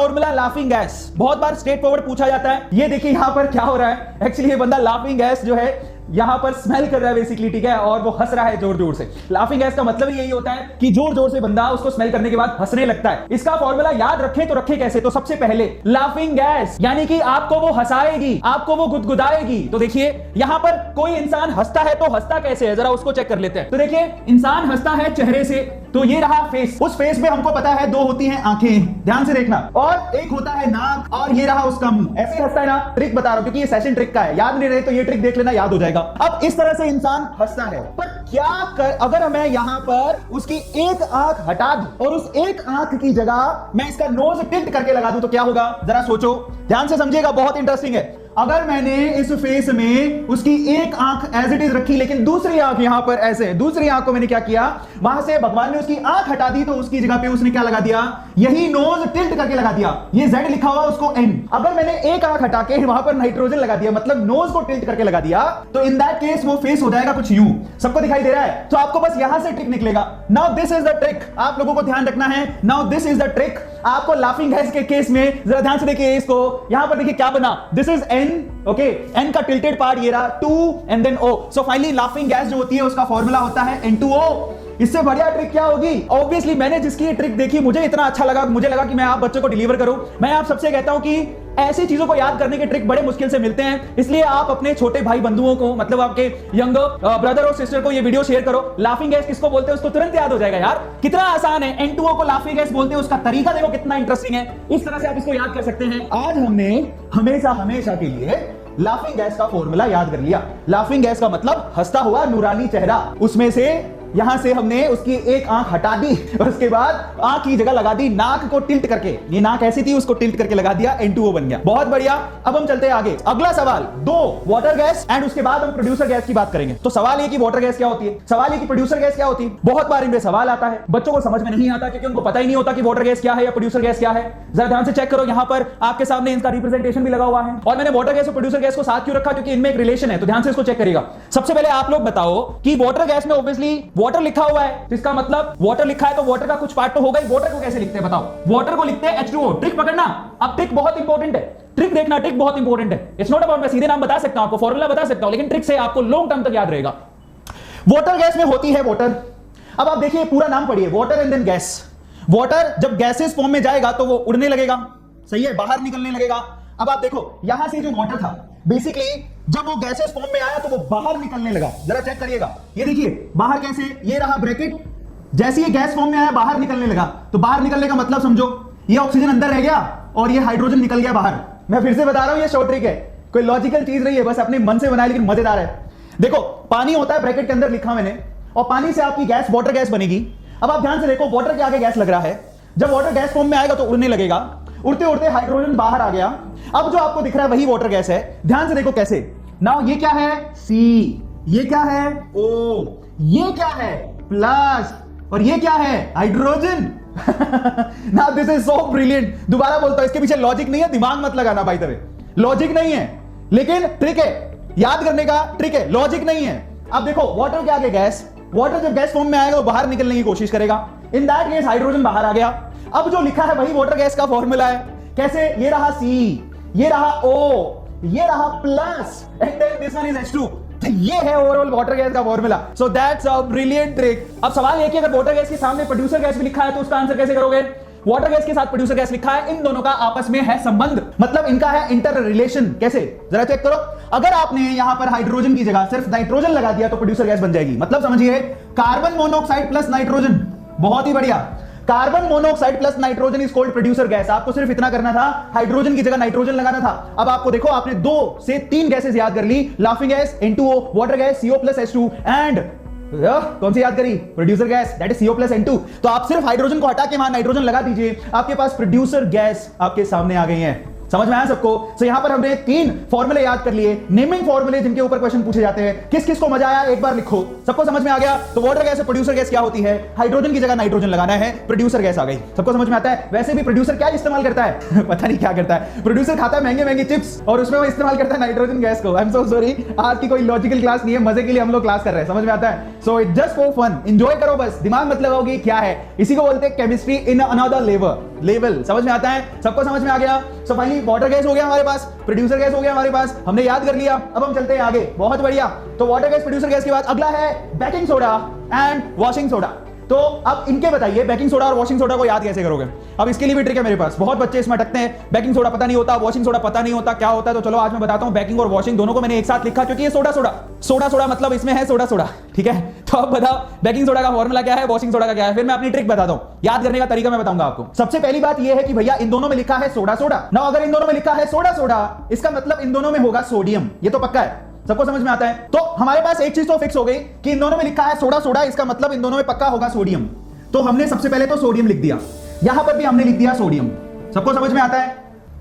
Formula laughing gas बहुत बार straight forward पूछा जाता है। ये देखिए यहां पर क्या हो रहा है, एक्चुअली ये बंदा लाफिंग गैस जो है यहां पर स्मेल कर रहा है बेसिकली, ठीक है, और वो हंस रहा है जोर जोर से। लाफिंग गैस का मतलब यही होता है कि जोर जोर से बंदा उसको स्मेल करने के बाद हंसने लगता है। इसका फॉर्मूला याद रखें तो रखें कैसे, तो सबसे पहले लाफिंग गैस यानी कि आपको वो हंसाएगी, आपको वो गुदगुदाएगी। तो देखिए यहां पर कोई इंसान हंसता है तो हंसता कैसे है, जरा उसको चेक कर लेते हैं। तो देखिए इंसान हंसता है चेहरे से, तो ये रहा फेस, उस फेस में हमको पता है दो होती हैं आंखें, ध्यान से देखना, और एक होता है नाक, और ये रहा उसका मुंह। ऐसे हंसता है ना, ट्रिक बता रहा हूं क्योंकि ये सेशन ट्रिक का है, याद नहीं रहे तो ये ट्रिक देख लेना, याद हो जाएगा। अब इस तरह से इंसान हंसता है, पर क्या कर अगर मैं यहां पर उसकी एक आंख हटा दूं और उस एक आंख की जगह मैं इसका नोज टिल्ट करके लगा दूं तो क्या होगा, जरा सोचो, ध्यान से समझिएगा, बहुत इंटरेस्टिंग है। अगर मैंने इस फेस में उसकी एक आंख एज इट इज रखी लेकिन दूसरी आंख यहां पर ऐसे, दूसरी आंख को मैंने क्या किया, वहां से भगवान ने उसकी आंख हटा दी तो उसकी जगह पे उसने क्या लगा दिया, यही नोज टिल्ट करके लगा दिया, ये Z लिखा हुआ उसको N। अगर मैंने एक आंख हटा के वहां पर नाइट्रोजन लगा दिया, मतलब नोज को टिल्ट करके लगा दिया, तो इन दैट केस वो फेस हो जाएगा कुछ यूं। सबको दिखाई दे रहा है? तो आपको बस यहां से ट्रिक निकलेगा। Now this is the trick, आप लोगों को ध्यान रखना है। Now this is the trick, आपको लाफिंग गैस के केस में जरा ध्यान से देखिए इसको, यहां पर देखिए क्या बना, this is N, okay, N का टिल्टेड पार्ट ये रहा 2 and then O। So finally laughing gas जो होती है उसका फॉर्मूला होता है N2O। इससे बढ़िया ट्रिक क्या होगी? ऑब्वियसली मैंने जिसकी ये ट्रिक देखी मुझे इतना अच्छा लगा, मुझे लगा कि मैं आप बच्चों को डिलीवर करूं। मैं आप सबसे कहता हूं कि ऐसी चीजों को याद करने के ट्रिक बड़े मुश्किल से मिलते हैं, इसलिए आप अपने छोटे भाई बंधुओं को, मतलब आपके यंग ब्रदर और सिस्टर को ये वीडियो शेयर करो। लाफिंग गैस किसको बोलते हैं उसको तुरंत याद हो जाएगा यार, कितना आसान है। N2O को लाफिंग गैस बोलते हैं, उसका तरीका देखो कितना इंटरेस्टिंग है, इस तरह से आप इसको याद कर सकते हैं। आज हमने हमेशा हमेशा के लिए लाफिंग गैस का फॉर्मूला याद कर लिया। लाफिंग गैस का मतलब हंसता हुआ नूरानी चेहरा, उसमें से यहां से हमने उसकी एक आंख हटा दी और उसके बाद आंख की जगह लगा दी नाक को टिल्ट करके, ये नाक ऐसी थी उसको टिल्ट करके लगा दिया, N2O बन गया। बहुत बढ़िया। अब हम चलते हैं आगे, अगला सवाल, दो वाटर गैस एंड उसके बाद हम प्रोड्यूसर गैस की बात करेंगे। तो सवाल ये कि वाटर गैस क्या होती है, सवाल ये कि प्रोड्यूसर गैस क्या होती है। बहुत बार इनमें सवाल आता है, बच्चों को समझ में नहीं आता क्योंकि उनको पता ही नहीं होता कि वाटर गैस क्या है या प्रोड्यूसर गैस क्या है। जरा ध्यान से चेक करो, यहां पर आपके सामने इनका रिप्रेजेंटेशन भी लगा हुआ है, और मैंने वाटर गैस और प्रोड्यूसर गैस को साथ क्यों रखा, क्योंकि इनमें एक रिलेशन है, तो ध्यान से इसको चेक करिएगा। सबसे पहले आप लोग बताओ कि वाटर गैस में ऑब्वियसली वाटर लिखा हुआ है, तो इसका मतलब वाटर लिखा है तो वाटर का कुछ पार्ट तो होगा ही। वाटर को कैसे लिखते हैं बताओ, वाटर को लिखते हैं H2O। ट्रिक पकड़ना, अब ट्रिक बहुत इंपॉर्टेंट है, ट्रिक देखना, ट्रिक बहुत इंपॉर्टेंट है। इट्स नॉट अबाउट मैं सीधे नाम बता सकता हूं आपको, फॉर्मूला बता सकता हूं, लेकिन ट्रिक से आपको लॉन्ग टर्म तक याद रहेगा। वाटर गैस में होती है वाटर, अब आप देखिए पूरा नाम पढ़िए, water and then gas. Water जब गैसेस फॉर्म में जाएगा तो वो उड़ने लगेगा, सही है, बाहर निकलने लगेगा। अब आप देखो यहां से जो वाटर था बेसिकली जब वो गैसेस फॉर्म में आया तो वो बाहर निकलने लगा, जरा चेक करिएगा, ये देखिए बाहर कैसे, ये रहा ब्रैकेट, जैसे ये गैस फॉर्म में आया बाहर निकलने लगा, तो बाहर निकलने का मतलब समझो ये ऑक्सीजन अंदर रह गया और ये हाइड्रोजन निकल गया बाहर। मैं फिर से बता रहा हूं ये शॉर्ट ट्रिक है, कोई लॉजिकल चीज नहीं है, बस अपने मन से बनाए लेकिन मजेदार है। देखो पानी होता है ब्रैकेट के अंदर लिखा मैंने, और पानी से आपकी गैस वाटर गैस बनेगी। अब आप ध्यान से देखो, वाटर के आगे गैस लग रहा है, जब वाटर गैस फॉर्म में आएगा तो उड़ने लगेगा, उड़ते उड़ते हाइड्रोजन बाहर आ गया। अब जो आपको दिख रहा है वही वाटर गैस है, ध्यान से देखो कैसे। नाउ ये क्या है C, ये क्या है O, ये क्या है प्लस, और ये क्या है hydrogen. Now this is so brilliant. दोबारा बोलता हूं, इसके पीछे लॉजिक नहीं है, दिमाग मत लगाना भाई, तवे लॉजिक नहीं है, लेकिन ट्रिक है, याद करने का ट्रिक है, लॉजिक नहीं है। अब देखो वाटर के आगे गैस, वाटर जब गैस फॉर्म में आएगा तो बाहर निकलने की कोशिश करेगा, इन दैट केस हाइड्रोजन बाहर आ गया। अब जो लिखा है वही वाटर गैस का फॉर्मूला है, कैसे, ये रहा C, ये रहा O, ये रहा plus, and then this one is H2। ये है ओवरऑल वाटर गैस का formula. So that's a brilliant trick. अब सवाल ये कि अगर वाटर गैस के सामने प्रोड्यूसर गैस भी लिखा है तो उसका आंसर कैसे करोगे। वाटर गैस के साथ प्रोड्यूसर गैस लिखा है, इन दोनों का आपस में है संबंध, मतलब इनका है इंटर रिलेशन। कैसे, जरा चेक करो, अगर आपने यहां पर हाइड्रोजन की जगह सिर्फ नाइट्रोजन लगा दिया तो प्रोड्यूसर गैस बन जाएगी। मतलब समझिए, कार्बन मोनोऑक्साइड प्लस नाइट्रोजन, बहुत ही बढ़िया, carbon monoxide plus nitrogen is called producer gas. आपको सिर्फ इतना करना था, हाइड्रोजन की जगह नाइट्रोजन लगाना था। अब आपको देखो, आपने 2 से 3 गैसेस याद कर ली, laughing gas N2O, water gas CO plus H2 and कौन सी याद करी, producer gas, that is CO plus N2। तो आप सिर्फ हाइड्रोजन को हटा के वहां नाइट्रोजन लगा दीजिए, आपके पास प्रोड्यूसर गैस आपके सामने आ गई है। समझ में आया सबको। तो यहां पर हमने 3 फॉर्मूले याद कर लिए, नेमिंग फॉर्मूले जिनके ऊपर क्वेश्चन पूछे जाते हैं। किस किस को मजा आया एक बार लिखो। सबको समझ में आ गया? तो वाटर गैस और प्रोड्यूसर गैस क्या होती है? हाइड्रोजन की जगह नाइट्रोजन लगाना है, प्रोड्यूसर गैस आ गई। सबको समझ में आता है? वैसे भी प्रोड्यूसर क्या इस्तेमाल करता है पता नहीं क्या करता है। प्रोड्यूसर खाता है महंगे महंगे चिप्स और उसमें वो इस्तेमाल करता है नाइट्रोजन गैस को। आई एम सो सॉरी, आज की कोई लॉजिकल क्लास नहीं है, मजे के लिए हम लोग क्लास कर रहे हैं, समझ में आता है? So it just for fun, enjoy करो बस, दिमाग मत लगाओगे क्या है। इसी को बोलते हैं केमिस्ट्री इन अनदर लेवल। समझ में आता है? सबको समझ में आ गया? सो फाइनली वाटर गैस हो गया हमारे पास, प्रोड्यूसर गैस हो गया हमारे पास, हमने याद कर लिया। अब हम चलते हैं आगे, बहुत बढ़िया। तो वाटर गैस प्रोड्यूसर गैस के बाद अगला है baking soda and washing soda. तो अब इनके बताइए बेकिंग सोडा और वॉशिंग सोडा को याद कैसे करोगे? अब इसके लिए भी ट्रिक है मेरे पास। बहुत बच्चे इसमें अटकते हैं, बेकिंग सोडा पता नहीं होता, वॉशिंग सोडा पता नहीं होता क्या होता है। तो चलो आज मैं बताता हूं, बेकिंग और वॉशिंग दोनों को मैंने एक साथ लिखा क्योंकि ये सोडा सोडा मतलब इसमें है सोडा, ठीक है? तो अब बताओ बेकिंग सोडा का फॉर्मूला क्या है, वॉशिंग सोडा का क्या है, फिर मैं अपनी ट्रिक बताता हूं, याद करने का तरीका मैं बताऊंगा आपको। सबसे पहली बात यह है कि भैया इन दोनों में लिखा है सोडा ना, अगर इन दोनों में लिखा है सोडा इसका मतलब इन दोनों में होगा सोडियम, ये तो पक्का है। सबको समझ में आता है? तो हमारे पास एक चीज तो फिक्स हो गई कि इन दोनों में लिखा है सोडा, इसका मतलब इन दोनों में पक्का होगा सोडियम। तो हमने सबसे पहले तो सोडियम लिख दिया, यहां पर भी हमने लिख दिया सोडियम। सबको समझ में आता है?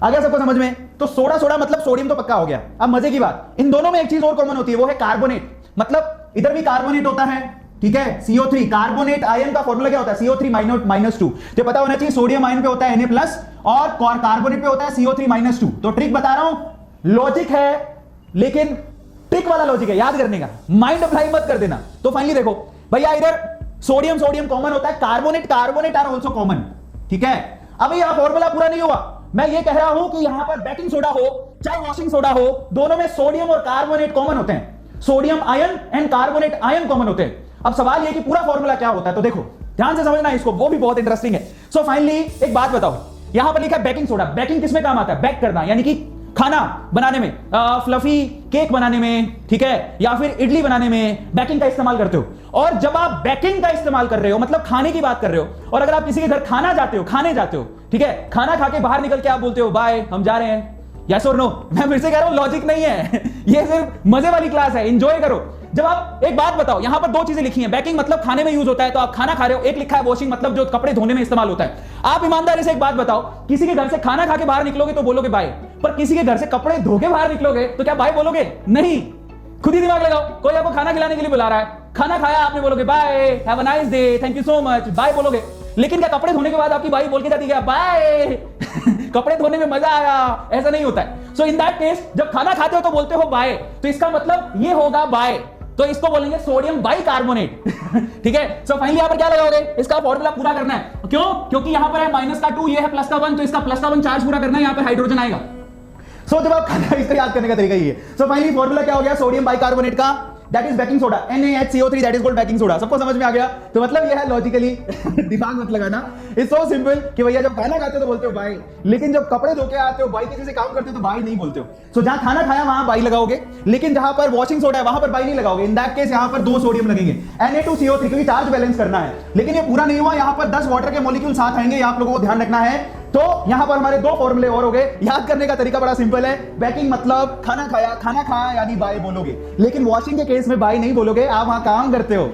आ गया सबको समझ में? तो सोडा मतलब सोडियम तो पक्का हो गया। अब मजे की बात, इन दोनों में एक चीज और कॉमन होती है, वो है कार्बोनेट। मतलब इधर भी कार्बोनेट होता है, ठीक है? CO3 कार्बोनेट आयन का फॉर्मूला क्या होता है? CO3 - 2। तो पता होना चाहिए सोडियम आयन पे होता है Na+ और कार्बोनेट पे होता है CO3 - 2। तो ट्रिक बता रहा हूं, लॉजिक है लेकिन ट्रिक वाला लॉजिक है, याद करने का, माइंड अप्लाई मत कर देना। तो फाइनली देखो भैया, इधर सोडियम कॉमन होता है, कार्बोनेट आर आल्सो कॉमन, ठीक है? अब यह फॉर्मूला पूरा नहीं हुआ, मैं ये कह रहा हूं कि यहां पर बेकिंग सोडा हो चाहे वॉशिंग सोडा हो, दोनों में सोडियम और कार्बोनेट कॉमन होते हैं, sodium ion and carbonate ion common होते हैं। अब सवाल यह कि पूरा फॉर्मूला क्या होता है, तो देखो ध्यान से समझना इसको, वो भी बहुत इंटरेस्टिंग है। सो फाइनली एक बात बताओ, यहां पर लिखा है बेकिंग सोडा, बेकिंग किसमें काम आता है? बेक करना, यानी कि खाना बनाने में, फ्लफी केक बनाने में, ठीक है, या फिर इडली बनाने में बेकिंग का इस्तेमाल करते हो। और जब आप बेकिंग का इस्तेमाल कर रहे हो, मतलब खाने की बात कर रहे हो, और अगर आप किसी के घर खाने जाते हो, ठीक है, खाना खा के बाहर निकल के आप बोलते हो बाय, हम जा रहे हैं, यस और नो? मैं फिर से कह रहा हूं, लॉजिक नहीं है ये सिर्फ मजे वाली क्लास है, एंजॉय करो। जब आप एक बात बताओ, यहां पर दो चीजें लिखी हैं, बेकिंग मतलब खाने में यूज होता है, तो आप खाना खा रहे हो, एक लिखा है वॉशिंग मतलब जो कपड़े धोने में इस्तेमाल होता है। आप ईमानदारी से एक बात बताओ, किसी के घर से खाना खा के बाहर निकलोगे तो बोलोगे बाय, पर किसी के घर से कपड़े धो के बाहर निकलोगे तो क्या बाय बोलोगे? नहीं। खुद ही दिमाग लगाओ, कोई आपको खाना खिलाने के लिए बुला रहा है, खाना खाया आपने, बोलोगे bye, have a nice day, thank you so much, bye बोलोगे। लेकिन क्या कपड़े धोने के बाद आपकी बाई बोल के जाती है बाय कपड़े धोने में मजा आया? ऐसा नहीं होता है। सो इन दैट केस जब खाना खाते हो तो बोलते हो बाय, तो इसका मतलब ये होगा बाय, तो इसको बोलेंगे सोडियम बाइकार्बोनेट ठीक है? सो फाइनली यहां पर क्या लगाओगे? इसका फॉर्मूला पूरा करना है। क्यों? क्योंकि यहां पर है -2, ये है +1, तो इसका +1 चार्ज पूरा करना है, यहां पर हाइड्रोजन आएगा। सो जब आप खाना, इसको याद करने का तरीका ये है। सो फाइनली फॉर्मूला क्या हो गया? सोडियम बाइकार्बोनेट का, that is baking soda, NaHCO3, that is called baking soda. सबको समझ में आ गया? तो मतलब ये है लॉजिकली दिमाग मत लगाना, इट्स सो सिंपल कि भैया जब खाना खाते हो तो बोलते हो बाय, लेकिन जब कपड़े धो के आते हो, बाई किसी से काम करते हो तो बाय नहीं बोलते हो। सो जहां खाना खाया वहां बाई लगाओगे, लेकिन जहां पर वॉशिंग सोडा है वहां पर बाई नहीं लगाओगे। इन दैट केस यहां पर 2 सोडियम लगेंगे, Na2CO3, क्योंकि चार्ज बैलेंस करना है। लेकिन ये पूरा नहीं हुआ, यहां पर 10 वाटर के मॉलिक्यूल साथ आएंगे, ये आप लोगों को ध्यान रखना है। तो यहां पर हमारे 2 फॉर्मूले और हो गए। याद करने का तरीका बड़ा सिंपल है, बेकिंग मतलब खाना खाया यानी बाय बोलोगे, लेकिन वॉशिंग के केस में बाय नहीं बोलोगे, आप वहां काम करते हो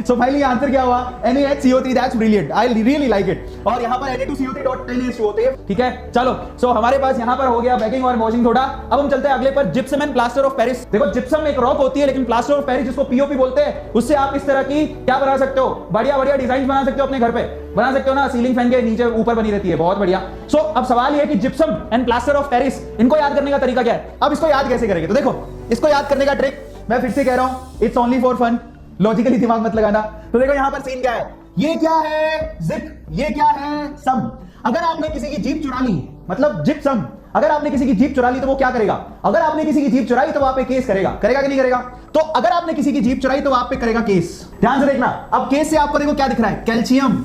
सो फाइनली आंसर क्या हुआ? NaHCO3, that's brilliant, I really like it. और यहां पर Na2CO3.10H2 होते हैं, ठीक है? चलो, सो हमारे पास यहां पर हो गया बेकिंग और वॉशिंग सोडा। अब हम चलते हैं अगले पर, gypsum and plaster of Paris. देखो जिप्सम एक रॉक होती है, लेकिन प्लास्टर ऑफ पेरिस जिसको POP बोलते हैं, उससे आप इस तरह की क्या बना सकते हो? बढ़िया डिजाइन बना सकते हो, अपने घर पे बना सकते हो ना, सीलिंग फैन के नीचे ऊपर बनी रहती है, बहुत बढ़िया। सो अब सवाल ये है कि gypsum and plaster of Paris, इनको याद करने का तरीका क्या है? अब इसको याद कैसे करेंगे? तो देखो, इसको याद करने का ट्रिक मैं फिर से कह रहा हूं, it's only for fun, logically दिमाग मत लगाना। तो देखो यहां पर सीन क्या है, ये क्या है? जिप, ये क्या है? सम। अगर आपने किसी की जीप चुरा ली, मतलब जिप्सम, अगर आपने किसी की जीप चुरा ली तो वो क्या करेगा? अगर आपने किसी की जीप चुराई तो वहां पे केस करेगा कि नहीं करेगा? तो अगर आपने किसी की जीप चुराई तो वहां पे करेगा केस। ध्यान से देखना, अब केस से आपको देखो क्या दिख रहा है? कैल्शियम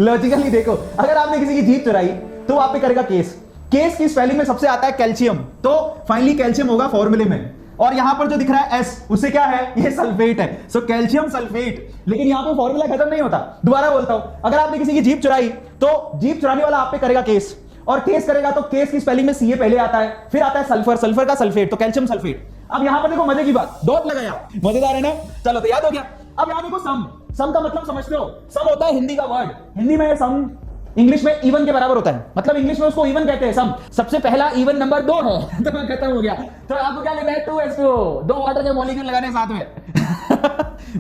लॉजिकली देखो, अगर आपने किसी की जीप चुराई तो वहां पे करेगा केस। केस की स्पेलिंग में सबसे आता है कैल्शियम, तो फाइनली कैल्शियम होगा फॉर्मूले में। और यहां पर जो दिख रहा है S, उससे क्या है? ये सल्फेट है, सो कैल्शियम सल्फेट। लेकिन यहां पे फॉर्मूला खत्म नहीं होता, दोबारा बोलता हूं, अगर आपने किसी की जीप चुराई तो जीप चुराने वाला आप पे करेगा केस, और केस करेगा तो केस की स्पेलिंग में CA पहले आता है, फिर आता है सल्फर, सल्फर का सल्फेट, तो कैल्शियम सल्फेट। अब यहां पर देखो मजे की बात, डॉट लगाया, मजेदार है ना? चलो तो याद हो गया। अब यहां देखो सम का मतलब समझते हो? सम होता है हिंदी का वर्ड, हिंदी में सम इंग्लिश में इवन के बराबर होता है, मतलब इंग्लिश में उसको इवन कहते हैं। सम, सबसे पहला इवन नंबर 2 है तो खत्म हो गया। तो आपको क्या लेना है, 2H2O, 2 वाटर के मॉलिक्यूल लगाने साथ में।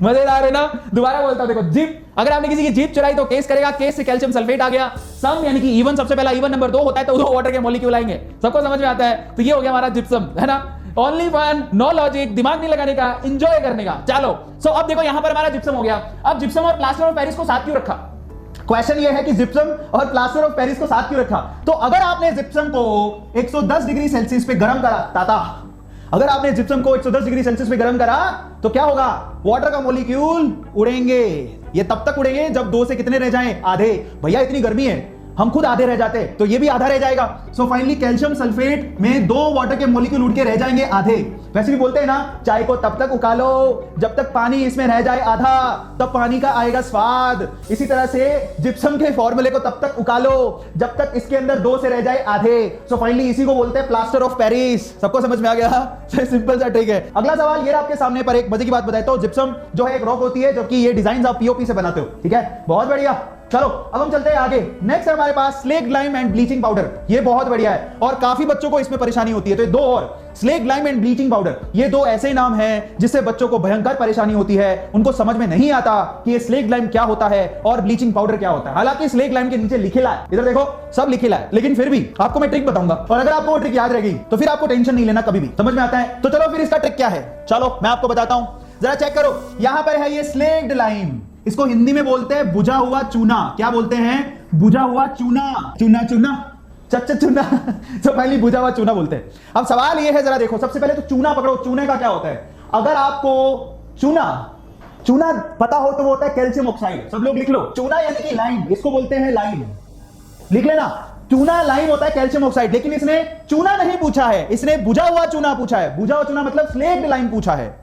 मजेदार है ना। दोबारा बोलता हूं, देखो जीप, अगर आपने किसी की जीप चुराई तो केस करेगा, केस से कैल्शियम सल्फेट आ गया। सम यानी कि इवन, सबसे पहला इवन नंबर 2 होता है तो 2 वाटर के मॉलिक्यूल आएंगे। सबको समझ में आता है। तो ये हो गया हमारा जिप्सम, है ना। ओनली फन, नो लॉजिक, दिमाग नहीं लगाने का, एंजॉय करने का। चलो सो अब देखो यहां पर हमारा जिप्सम हो गया। अब जिप्सम और प्लास्टर ऑफ पेरिस को साथ क्यों रखा? क्वेश्चन ये है कि जिप्सम और प्लास्टर ऑफ पेरिस को साथ क्यों रखा? तो अगर आपने जिप्सम को 110 डिग्री सेल्सियस पे गर्म करा, ताता, अगर आपने जिप्सम को 110 डिग्री सेल्सियस पे गर्म करा तो क्या होगा? वाटर का मॉलिक्यूल उड़ेंगे। ये तब तक उड़ेंगे जब 2 से कितने रह जाएं? आधे। भैया इतनी गर्मी है, हम खुद आधे रह जाते, तो ये भी आधा रह जाएगा। सो फाइनली कैल्शियम सल्फेट में 2 वाटर के मॉलिक्यूल उड़ के रह जाएंगे आधे। वैसे भी बोलते हैं ना, चाय को तब तक उकालो जब तक पानी इसमें रह जाए आधा, तब पानी का आएगा स्वाद। इसी तरह से जिप्सम के फॉर्मूले को तब तक उकालो जब तक इसके अंदर 2 से रह जाए आधे। सो फाइनली इसी को बोलते हैं प्लास्टर ऑफ पेरिस। सबको समझ में आ गया? सिंपल सा ट्रिक है। अगला सवाल ये आपके सामने पर एक मजे की बात बताता हूं। जिप्सम जो है एक रॉक होती है, जबकि ये डिजाइन आप पीओपी से बनाते हो, ठीक है, बहुत बढ़िया। चलो अब हम चलते हैं आगे। नेक्स्ट है हमारे पास slaked lime and bleaching powder. ये बहुत बढ़िया है और काफी बच्चों को इसमें परेशानी होती है। तो ये 2 और, slaked lime and bleaching powder, ये 2 ऐसे नाम हैं जिससे बच्चों को भयंकर परेशानी होती है। उनको समझ में नहीं आता कि ये स्लेक्ड लाइम क्या होता है और ब्लीचिंग पाउडर क्या होता है। हालांकि स्लेक्ड लाइम के नीचे लिखेला है, इधर देखो सब लिखेला है, लेकिन फिर भी आपको मैं ट्रिक बताऊंगा और अगर आपको वो ट्रिक याद रहेगी तो फिर आपको टेंशन नहीं लेना, कभी भी समझ में आता है। तो चलो फिर इसका ट्रिक क्या है, चलो मैं आपको बताता हूं। जरा चेक करो, यहां पर है ये स्लेक्ड लाइम, इसको हिंदी में बोलते हैं बुझा हुआ चूना। क्या बोलते हैं? बुझा हुआ चूना। चूना चूना चूना तो पहले बुझा हुआ चूना बोलते हैं। अब सवाल ये है, जरा देखो, सबसे पहले तो चूना पकड़ो। चूने का क्या होता है? अगर आपको चूना पता हो तो वो होता है कैल्शियम ऑक्साइड। सब लोग लिख लो, चूना यानी कि लाइम, इसको बोलते हैं लाइम, लिख लेना। चूना लाइम होता है कैल्शियम ऑक्साइड, लेकिन इसने चूना नहीं पूछा है, इसने बुझा हुआ चूना पूछा है। बुझा हुआ चूना मतलब स्लेक्ड लाइम पूछा है।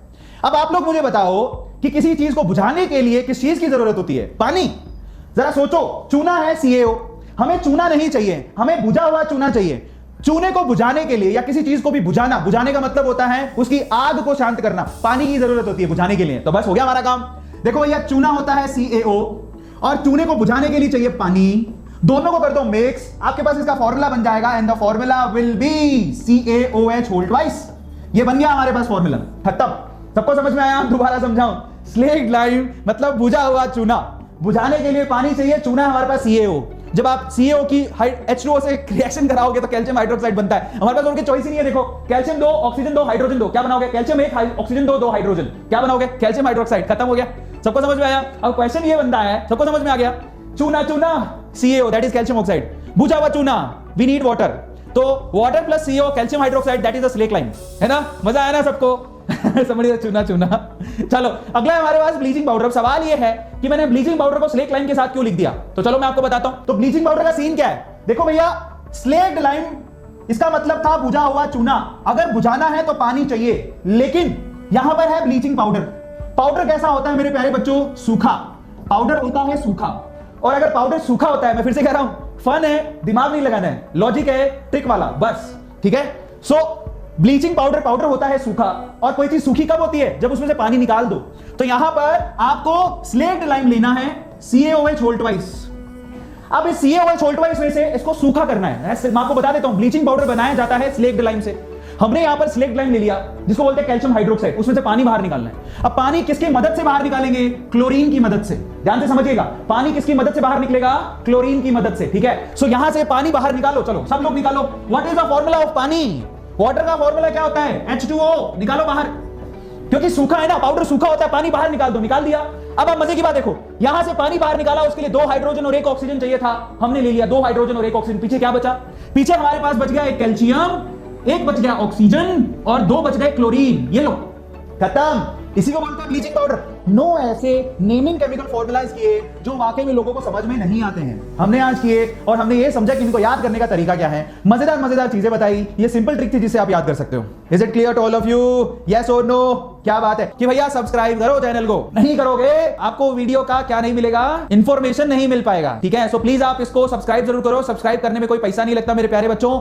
अब आप लोग मुझे बताओ कि किसी चीज को बुझाने के लिए किस चीज की जरूरत होती है? पानी। जरा सोचो, चूना है CaO, हमें चूना नहीं चाहिए, हमें बुझा हुआ चूना चाहिए। चूने को बुझाने के लिए या किसी चीज को भी बुझाना, बुझाने का मतलब होता है उसकी आग को शांत करना, पानी की जरूरत होती है बुझाने के लिए। तो बस हो गया हमारा काम। देखो भैया, चूना होता है CaO और चूने को बुझाने के लिए चाहिए पानी। दोनों को कर दो मिक्स, आपके पास इसका फॉर्मूला बन जाएगा and the formula will be CaOH whole twice. ये बन गया हमारे पास फॉर्मूला, खत्म। सबको समझ में आया? दोबारा समझाऊं, स्लेक्ड लाइम मतलब बुझा हुआ चूना, बुझाने के लिए पानी चाहिए, चूना हमारे पास CaO। जब आप CaO की H2O से रिएक्शन कराओगे तो कैल्शियम हाइड्रोक्साइड बनता है। हमारे पास उनकी चॉइस ही नहीं है। देखो, कैल्शियम 2 ऑक्सीजन 2 हाइड्रोजन 2, क्या बनाओगे? कैल्शियम 1 ऑक्सीजन 2 2 हाइड्रोजन, क्या बनाओगे? Calcium hydroxide. खत्म हो गया। सबको समझ में आया? अब क्वेश्चन ये बनता है, सबको समझ में आ गया? चूना CaO that is calcium oxide, बुझा हुआ चूना वी नीड वाटर, तो water plus CaO calcium hydroxide that is the slaked lime, है ना? मजा आया ना सबको? समझिए, चूना। चलो अगला हमारे पास ब्लीचिंग पाउडर। अब सवाल ये है कि मैंने ब्लीचिंग पाउडर को स्लेक्ड लाइम के साथ क्यों लिख दिया, तो चलो मैं आपको बताता हूं। तो ब्लीचिंग पाउडर का सीन क्या है? देखो भैया, स्लेक्ड लाइम इसका मतलब था बुझा हुआ चूना। अगर बुझाना है तो पानी चाहिए, लेकिन यहां पर है ब्लीचिंग पाउडर। पाउडर कैसा होता है मेरे प्यारे बच्चों? सूखा। पाउडर होता है सूखा, और अगर पाउडर सूखा होता है, मैं फिर से कह रहा हूं, फन है, दिमाग नहीं लगाना है, लॉजिक है, ट्रिक वाला, बस, ठीक है। सो ब्लीचिंग पाउडर होता है सूखा, और कोई चीज सूखी कब होती है? जब उसमें से पानी निकाल दो। तो यहां पर आपको स्लेक्ड लाइम लेना है CaOH होल ट्वाइस। अब इस CaOH होल ट्वाइस में से इसको सूखा करना है। मैं आपको बता देता हूं, ब्लीचिंग पाउडर बनाया जाता है स्लेक्ड लाइम से। हमने यहां पर स्लेक्ड लाइम ले लिया जिसको बोलते हैं कैल्शियम हाइड्रोक्साइड, उसमें से पानी बाहर निकालना है। अब पानी किसकी मदद से बाहर निकालेंगे? क्लोरीन की मदद से। ध्यान से समझिएगा, पानी किसकी मदद से बाहर निकलेगा? क्लोरीन की मदद से, ठीक है। सो यहां से पानी बाहर निकालो, चलो सब लोग निकालो। What is the formula of पानी? वाटर का फॉर्मूला क्या होता है? H2O। निकालो बाहर, क्योंकि सूखा है ना, पाउडर सूखा होता है, पानी बाहर निकाल दो। निकाल दिया। अब आप मजे की बात देखो, यहां से पानी बाहर निकाला, उसके लिए 2 हाइड्रोजन और 1 ऑक्सीजन चाहिए था, हमने ले लिया 2 हाइड्रोजन और 1 ऑक्सीजन। पीछे क्या बचा? पीछे हमारे पास बच गया 1 कैल्शियम, 1 बच गया ऑक्सीजन और 2 बच गए क्लोरीन। ये लो, खत्म। इसी को बोलते हैं ब्लीचिंग पाउडर। नो ऐसे नेमिंग केमिकल फॉर्मुलाइज किए जो वाकई में लोगों को समझ में नहीं आते हैं, हमने आज किए, और हमने ये समझा कि इनको याद करने का तरीका क्या है। मजेदार चीजें बताई। ये सिंपल ट्रिक थी जिसे आप याद कर सकते हो। Is it clear to all of you? Yes और नो? क्या बात है कि भैया सब्सक्राइब करो चैनल को, नहीं करोगे आपको वीडियो का क्या नहीं मिलेगा? इंफॉर्मेशन नहीं मिल पाएगा, ठीक है। सो प्लीज आप इसको सब्सक्राइब जरूर करो। सब्सक्राइब करने में कोई पैसा नहीं लगता मेरे प्यारे बच्चों।